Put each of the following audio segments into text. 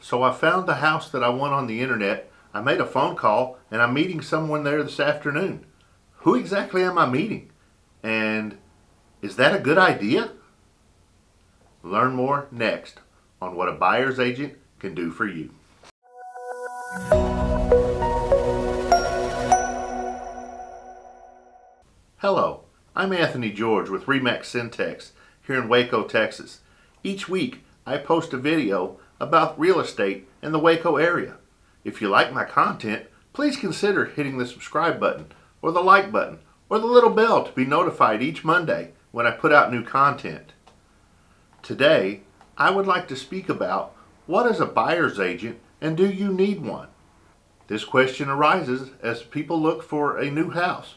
So I found the house that I want on the internet. I made a phone call and I'm meeting someone there this afternoon. Who exactly am I meeting? And is that a good idea? Learn more next on what a buyer's agent can do for you. Hello, I'm Anthony George with Remax Syntex here in Waco, Texas. Each week I post a video about real estate in the Waco area. If you like my content, please consider hitting the subscribe button or the like button or the little bell to be notified each Monday when I put out new content. Today, I would like to speak about what is a buyer's agent and do you need one? This question arises as people look for a new house,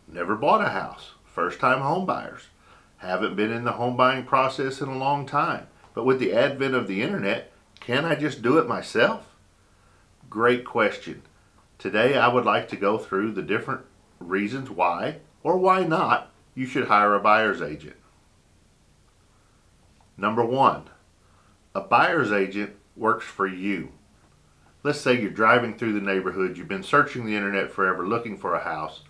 never bought a house, first-time home buyers, haven't been in the home buying process in a long time, but with the advent of the internet, can I just do it myself? Great question. Today I would like to go through the different reasons why or why not you should hire a buyer's agent. Number one, a buyer's agent works for you. Let's say you're driving through the neighborhood, you've been searching the internet forever looking for a house.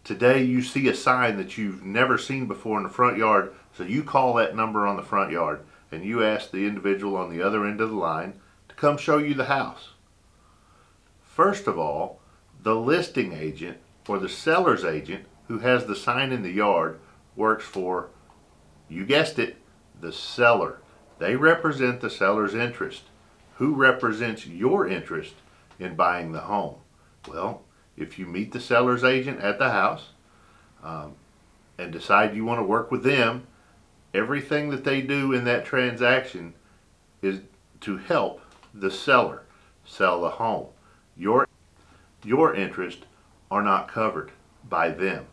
Today you see a sign that you've never seen before in the front yard, so you call that number on the front yard and you ask the individual on the other end of the line to come show you the house. First of all, the listing agent or the seller's agent who has the sign in the yard works for, you guessed it, the seller. They represent the seller's interest. Who represents your interest in buying the home? Well, if you meet the seller's agent at the house and decide you want to work with them, everything that they do in that transaction is to help the seller sell the home. Your interests are not covered by them.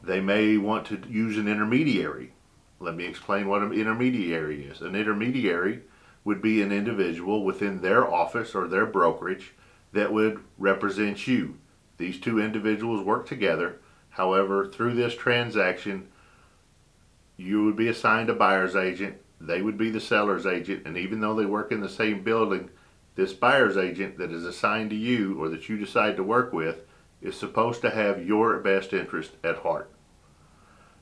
They may want to use an intermediary. Let me explain what an intermediary is. An intermediary would be an individual within their office or their brokerage that would represent you. These two individuals work together. However, through this transaction, you would be assigned a buyer's agent, they would be the seller's agent, and even though they work in the same building, this buyer's agent that is assigned to you or that you decide to work with is supposed to have your best interest at heart.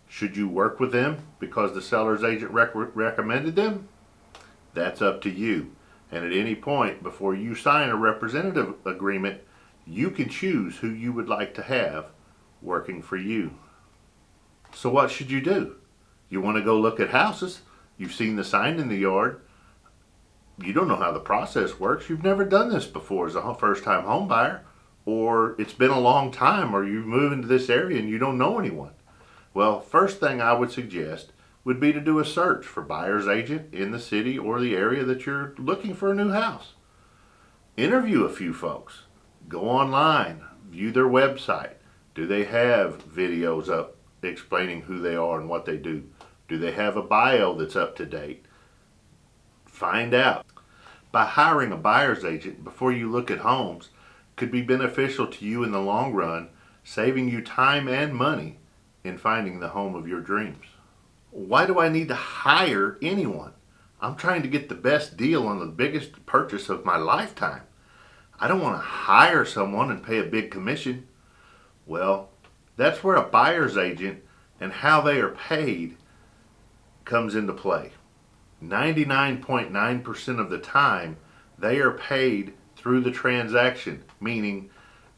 Should you work with them because the seller's agent recommended them? That's up to you. And at any point before you sign a representative agreement, you can choose who you would like to have working for you. So what should you do? You want to go look at houses. You've seen the sign in the yard. You don't know how the process works. You've never done this before as a first-time home buyer, or it's been a long time, or you move into this area and you don't know anyone. Well, first thing I would suggest would be to do a search for buyer's agent in the city or the area that you're looking for a new house. Interview a few folks. Go online, view their website. Do they have videos up explaining who they are and what they do? Do they have a bio that's up to date? Find out. By hiring a buyer's agent before you look at homes could be beneficial to you in the long run, saving you time and money in finding the home of your dreams. Why do I need to hire anyone? I'm trying to get the best deal on the biggest purchase of my lifetime. I don't want to hire someone and pay a big commission. Well, that's where a buyer's agent and how they are paid comes into play. 99.9% of the time, they are paid through the transaction, meaning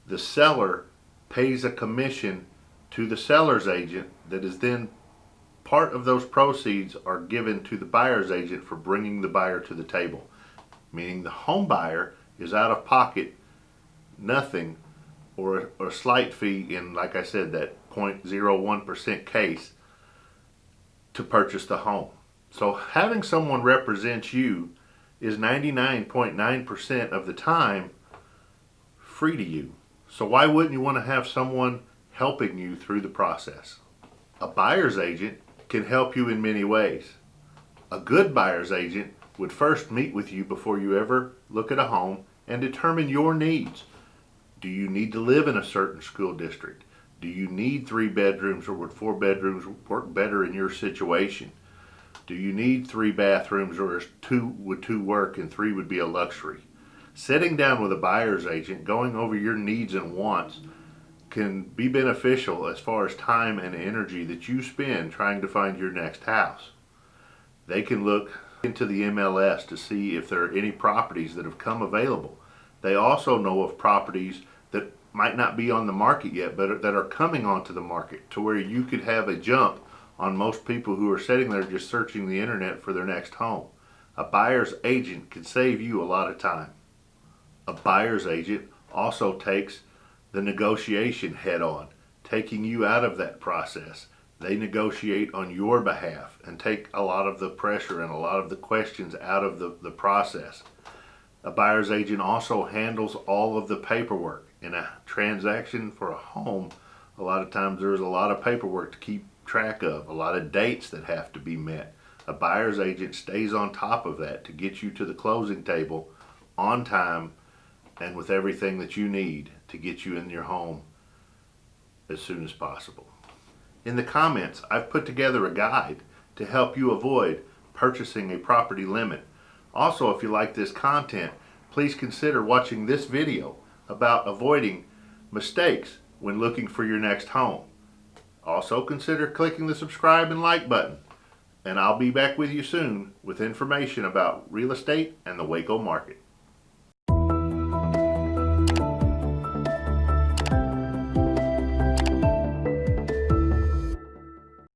the seller pays a commission to the seller's agent that is then part of those proceeds are given to the buyer's agent for bringing the buyer to the table, meaning the home buyer is out of pocket nothing or a slight fee in, like I said, that 0.01% case to purchase the home. So having someone represent you is 99.9% of the time free to you. So why wouldn't you want to have someone helping you through the process? A buyer's agent can help you in many ways. A good buyer's agent would first meet with you before you ever look at a home and determine your needs. Do you need to live in a certain school district? Do you need 3 bedrooms, or would 4 bedrooms work better in your situation? Do you need 3 bathrooms, or is would two work and 3 would be a luxury? Sitting down with a buyer's agent, going over your needs and wants can be beneficial as far as time and energy that you spend trying to find your next house. They can look into the MLS to see if there are any properties that have come available. They also know of properties that might not be on the market yet, but that are coming onto the market, to where you could have a jump on most people who are sitting there just searching the internet for their next home. A buyer's agent can save you a lot of time. A buyer's agent also takes the negotiation head on, taking you out of that process. They negotiate on your behalf and take a lot of the pressure and a lot of the questions out of the process. A buyer's agent also handles all of the paperwork. In a transaction for a home, a lot of times there's a lot of paperwork to keep track of, a lot of dates that have to be met. A buyer's agent stays on top of that to get you to the closing table on time and with everything that you need to get you in your home as soon as possible. In the comments, I've put together a guide to help you avoid purchasing a property limit. Also, if you like this content, please consider watching this video about avoiding mistakes when looking for your next home. Also, consider clicking the subscribe and like button. And I'll be back with you soon with information about real estate and the Waco market.